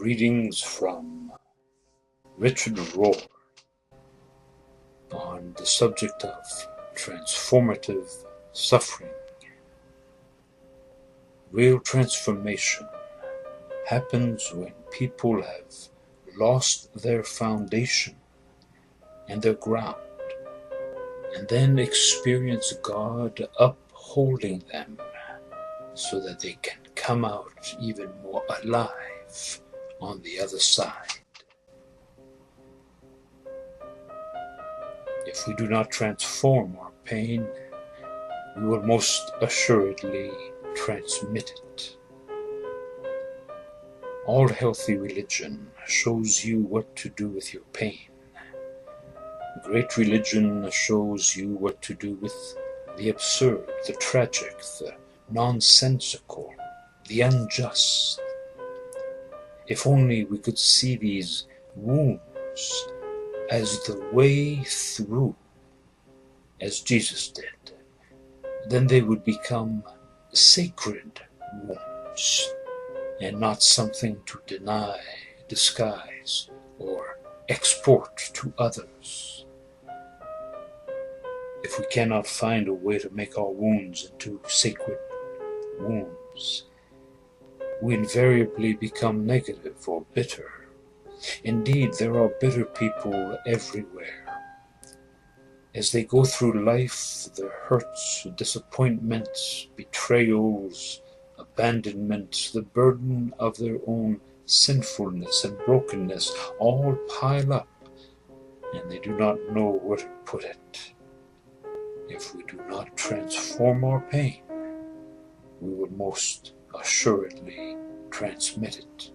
Readings from Richard Rohr on the subject of transformative suffering. Real transformation happens when people have lost their foundation and their ground, and then experience God upholding them so that they can come out even more alive on the other side. If we do not transform our pain, we will most assuredly transmit it. All healthy religion shows you what to do with your pain. Great religion shows you what to do with the absurd, the tragic, the nonsensical, the unjust. If only we could see these wounds as the way through, as Jesus did, then they would become sacred wounds and not something to deny, disguise, or export to others. If we cannot find a way to make our wounds into sacred wounds, we invariably become negative or bitter. Indeed, there are bitter people everywhere. As they go through life, their hurts, disappointments, betrayals, abandonment, the burden of their own sinfulness and brokenness all pile up, and they do not know where to put it. If we do not transform our pain, we will most assuredly transmit it.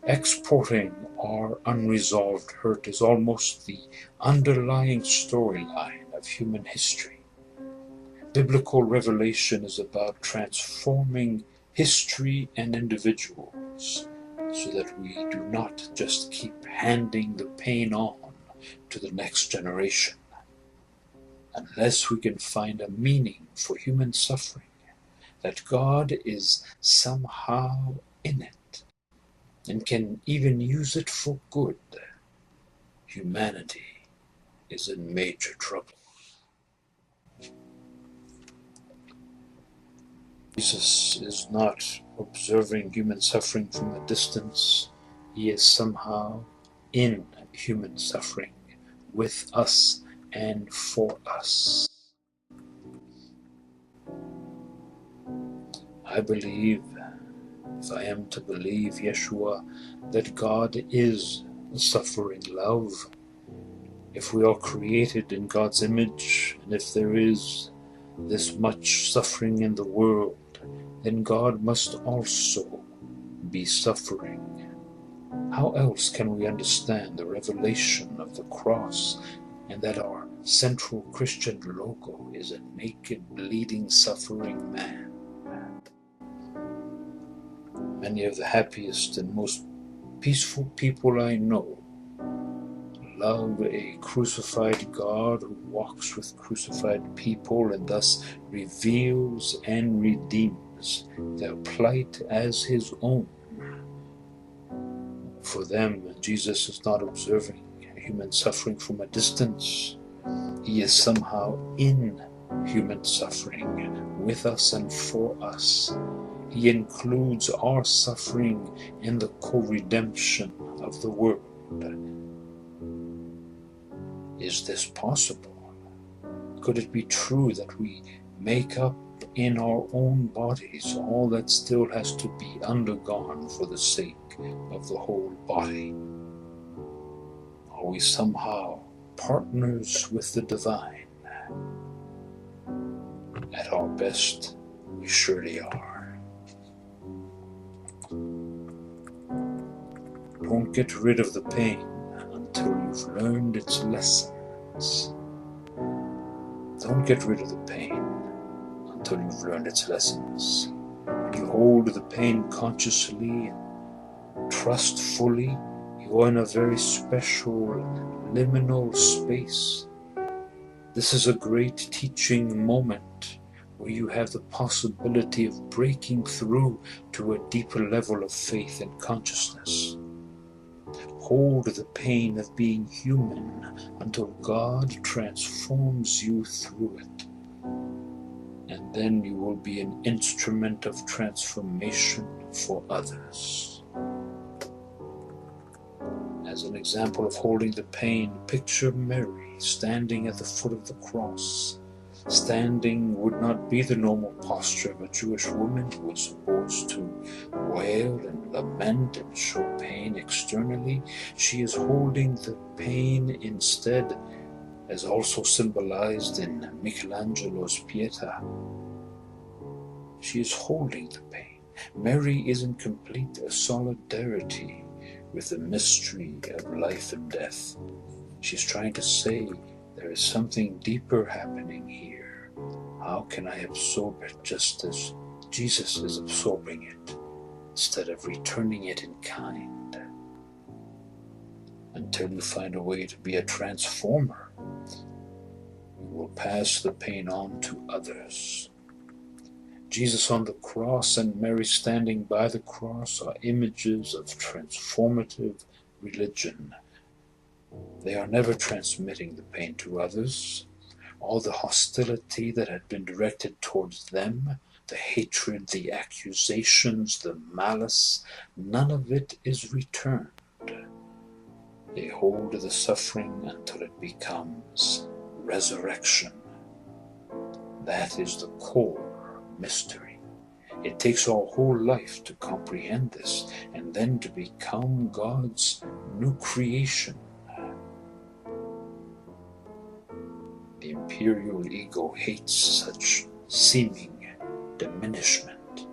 Exporting our unresolved hurt is almost the underlying storyline of human history. Biblical revelation is about transforming history and individuals so that we do not just keep handing the pain on to the next generation. Unless we can find a meaning for human suffering, that God is somehow in it and can even use it for good, humanity is in major trouble. Jesus is not observing human suffering from a distance. He is somehow in human suffering, with us and for us. I believe, if I am to believe Yeshua, that God is suffering love. If we are created in God's image, and if there is this much suffering in the world, then God must also be suffering. How else can we understand the revelation of the cross and that our central Christian logo is a naked, bleeding, suffering man? Many of the happiest and most peaceful people I know love a crucified God who walks with crucified people and thus reveals and redeems their plight as his own. For them, Jesus is not observing human suffering from a distance. He is somehow in human suffering, with us and for us. He includes our suffering in the co-redemption of the world. Is this possible? Could it be true that we make up in our own bodies all that still has to be undergone for the sake of the whole body? Are we somehow partners with the divine? At our best, we surely are. Don't get rid of the pain until you've learned its lessons. Don't get rid of the pain until you've learned its lessons. When you hold the pain consciously and trust fully, you are in a very special liminal space. This is a great teaching moment where you have the possibility of breaking through to a deeper level of faith and consciousness. Hold the pain of being human until God transforms you through it. And then you will be an instrument of transformation for others. As an example of holding the pain, picture Mary standing at the foot of the cross. Standing would not be the normal posture of a Jewish woman who was supposed to wail and lament and show pain externally. She is holding the pain instead, as also symbolized in Michelangelo's Pietà. She is holding the pain. Mary is in complete solidarity with the mystery of life and death. She's trying to say there is something deeper happening here. How can I absorb it just as Jesus is absorbing it, instead of returning it in kind? Until you find a way to be a transformer, you will pass the pain on to others. Jesus on the cross and Mary standing by the cross are images of transformative religion. They are never transmitting the pain to others. All the hostility that had been directed towards them, the hatred, the accusations, the malice, none of it is returned. They hold the suffering until it becomes resurrection. That is the core mystery. It takes our whole life to comprehend this and then to become God's new creation. The imperial ego hates such seeming diminishment.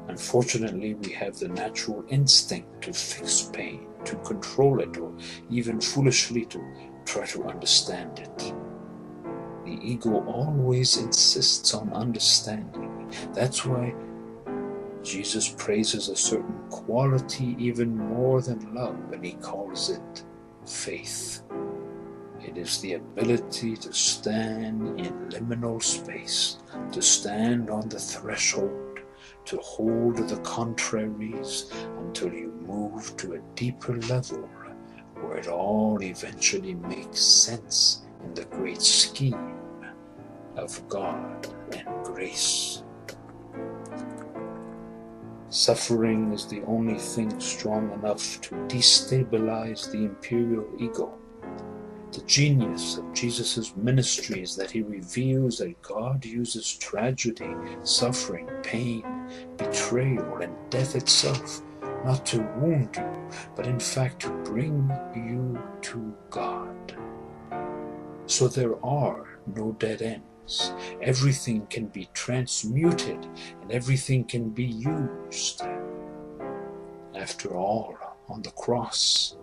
Unfortunately, we have the natural instinct to fix pain, to control it, or even foolishly to try to understand it. The ego always insists on understanding. That's why Jesus praises a certain quality even more than love, and he calls it faith. It is the ability to stand in liminal space, to stand on the threshold, to hold the contraries until you move to a deeper level where it all eventually makes sense in the great scheme of God and grace. Suffering is the only thing strong enough to destabilize the imperial ego. The genius of Jesus' ministry is that he reveals that God uses tragedy, suffering, pain, betrayal, and death itself not to wound you, but in fact to bring you to God. So there are no dead ends. Everything can be transmuted and everything can be used. After all, on the cross,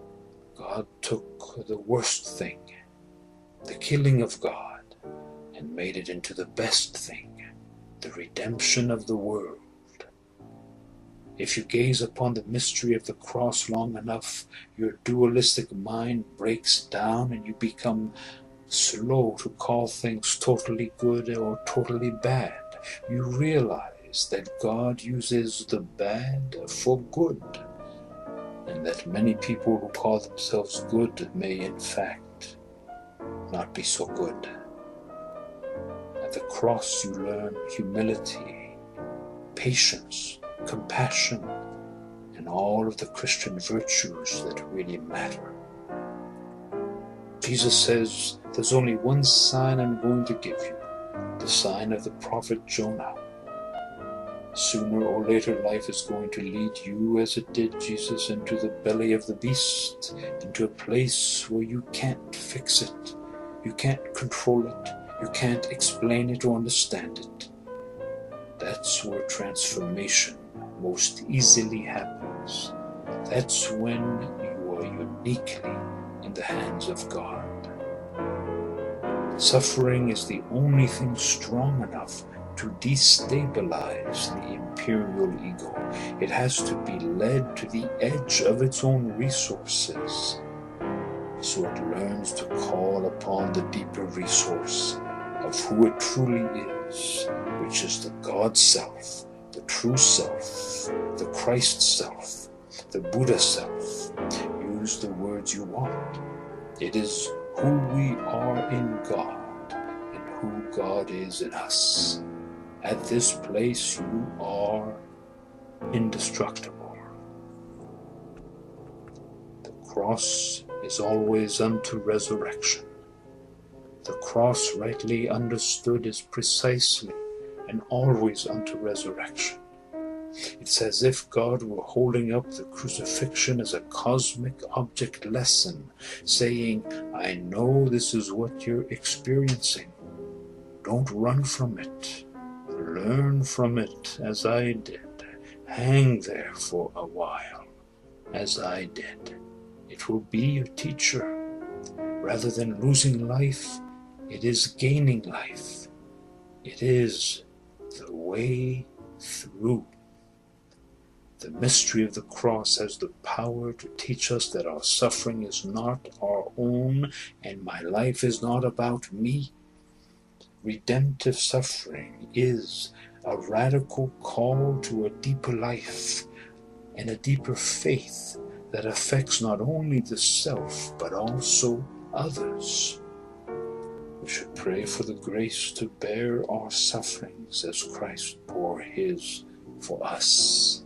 God took the worst thing, the killing of God, and made it into the best thing, the redemption of the world. If you gaze upon the mystery of the cross long enough, your dualistic mind breaks down and you become slow to call things totally good or totally bad. You realize that God uses the bad for good, and that many people who call themselves good may in fact not be so good. At the cross you learn humility, patience, compassion, and all of the Christian virtues that really matter. Jesus says, there's only one sign I'm going to give you, the sign of the prophet Jonah. Sooner or later, life is going to lead you, as it did Jesus, into the belly of the beast, into a place where you can't fix it, you can't control it, you can't explain it or understand it. That's where transformation most easily happens. That's when you are uniquely in the hands of God. Suffering is the only thing strong enough to destabilize the imperial ego. It has to be led to the edge of its own resources, so it learns to call upon the deeper resource, of who it truly is, which is the God self, the true self, the Christ self, the Buddha self. Use the words you want. It is who we are in God and who God is in us. At this place you are indestructible. The cross is always unto resurrection. The cross, rightly understood, is precisely and always unto resurrection. It's as if God were holding up the crucifixion as a cosmic object lesson, saying, I know this is what you're experiencing. Don't run from it. Learn from it as I did. Hang there for a while as I did. It will be your teacher. Rather than losing life, it is gaining life. It is the way through. The mystery of the cross has the power to teach us that our suffering is not our own and my life is not about me. Redemptive suffering is a radical call to a deeper life and a deeper faith that affects not only the self but also others. We should pray for the grace to bear our sufferings as Christ bore his for us.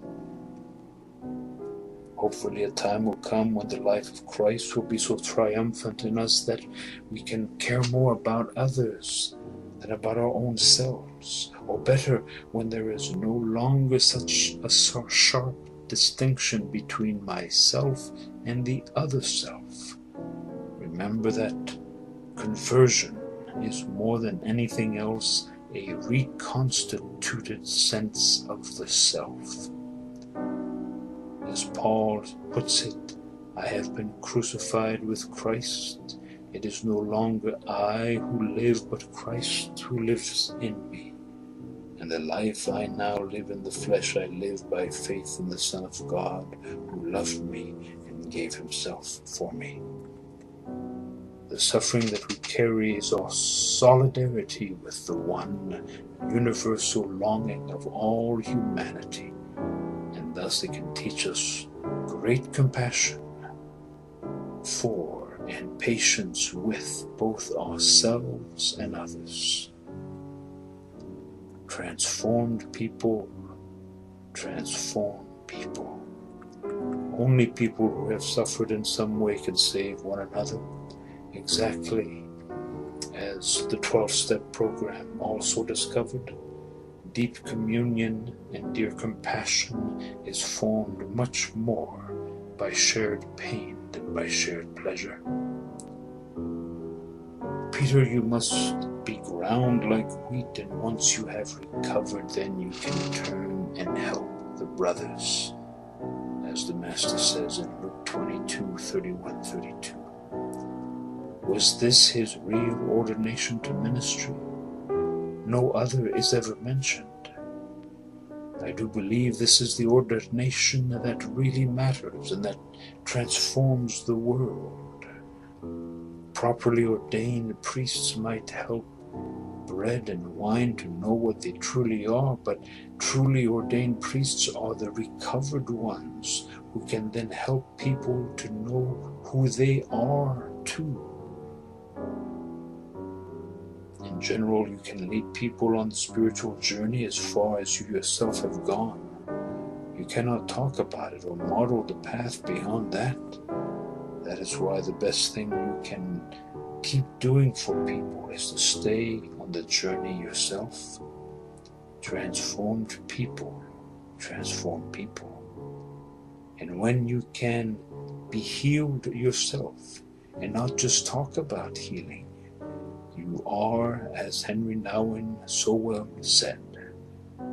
Hopefully a time will come when the life of Christ will be so triumphant in us that we can care more about others than about our own selves. Or better, when there is no longer such a sharp distinction between myself and the other self. Remember that conversion is more than anything else a reconstituted sense of the self. As Paul puts it, I have been crucified with Christ. It is no longer I who live, but Christ who lives in me. And the life I now live in the flesh, I live by faith in the Son of God, who loved me and gave himself for me. The suffering that we carry is our solidarity with the one universal longing of all humanity, and thus it can teach us great compassion for and patience with both ourselves and others. Transformed people transform people. Only people who have suffered in some way can save one another, exactly as the 12-step program also discovered. Deep communion and dear compassion is formed much more by shared pain than by shared pleasure. Peter, you must be ground like wheat, and once you have recovered, then you can turn and help the brothers, as the Master says in Luke 22:31-32. Was this his real ordination to ministry? No other is ever mentioned. I do believe this is the ordination that really matters and that transforms the world. Properly ordained priests might help bread and wine to know what they truly are, but truly ordained priests are the recovered ones who can then help people to know who they are too. In general, you can lead people on the spiritual journey as far as you yourself have gone. You cannot talk about it or model the path beyond that. That is why the best thing you can keep doing for people is to stay on the journey yourself. Transformed people transform people. And when you can be healed yourself and not just talk about healing, you are, as Henry Nouwen so well said,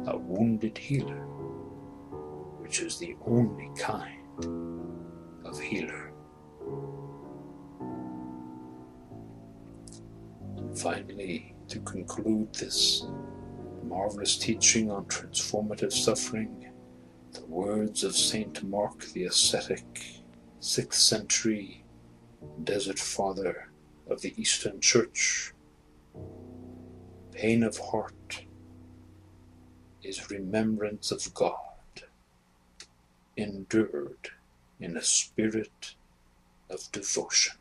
a wounded healer, which is the only kind of healer. And finally, to conclude this marvelous teaching on transformative suffering, the words of Saint Mark the ascetic, 6th century desert father of the Eastern Church. Pain of heart is remembrance of God, endured in a spirit of devotion.